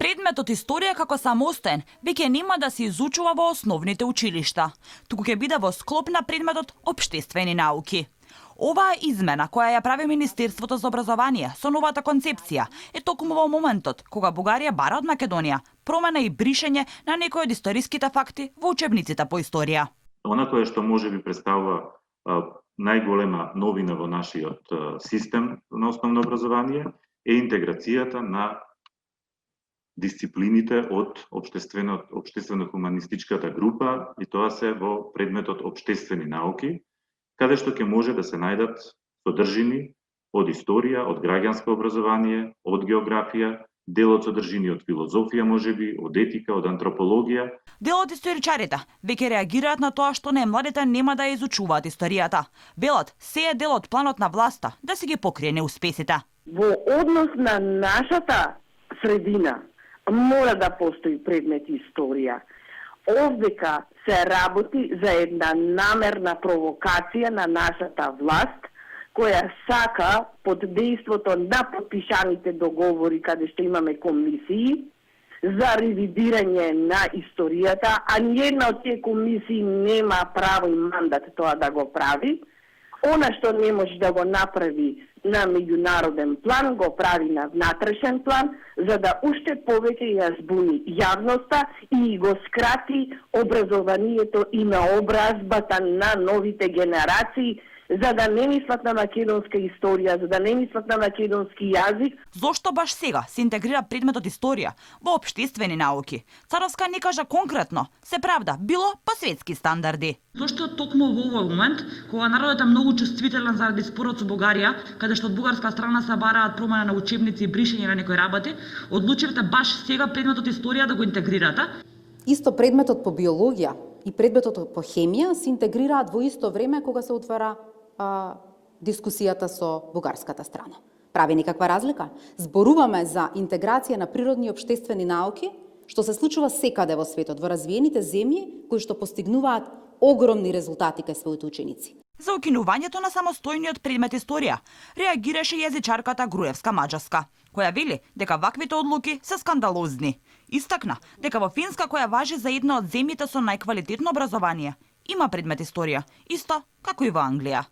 Предметот историја како самостоен веќе нема да се изучува во основните училишта, туку ќе биде во склоп на предметот општествени науки. Оваа измена која ја прави Министерството за образование со новата концепција е токму во моментот кога Бугарија бара од Македонија промена и бришење на некои од историските факти во учебниците по историја. Она кое што може би представува најголема новина во нашиот систем на основно образование е интеграцијата на дисциплините од општествено-хуманистичката група и тоа се во предметот општествени науки, каде што ќе може да се најдат содржини од историја, од граѓанско образование, од географија, дел од содржини од филозофија можеби, од етика, од антропологија. Дел од историчарите веќе реагираат на тоа што најмладите нема да ја изучуваат историјата. Велат, се е дел од планот на власта да се ги покрие неуспесите. Во однос на нашата средина мора да постои предмет историја. Овдека се работи за една намерна провокација на нашата власт, која сака под дејството на подпишаните договори каде што имаме комисии за ревидирање на историјата, а ниједна од тие комисии нема право и мандат тоа да го прави. Она што не може да го направи на меѓународен план, го прави на внатрешен план, за да уште повеќе ја збуни јавноста и го скрати образованието и наобразбата на новите генерации, за да не мислат на македонска историја, за да не мислат на македонски јазик. Зошто баш сега се интегрира предметот историја во општествени науки? Царовска не кажа конкретно, се правда, било по светски стандарди. Зошто токму во овој момент, кога народот е многу чувствителен заради спорот со Бугарија, каде што од бугарска страна се бараат промена на учебници и бришење на некои работи, одлучивте баш сега предметот историја да го интегрирате? Исто предметот по биологија и предметот по хемија се интегрираат во исто време кога се отвара дискусијата со бугарската страна. Прави никаква разлика? Зборуваме за интеграција на природни и општествени науки, што се случува секаде во светот, во развиените земји кои што постигнуваат огромни резултати кај своите ученици. За укинувањето на самостојниот предмет историја реагираше јазичарката Груевска Маđarска, која вели дека ваквите одлуки се скандалозни. Истакна дека во Финска, која важи за една од земјите со најквалитетно образование, има предмет историја, исто како и во Англија.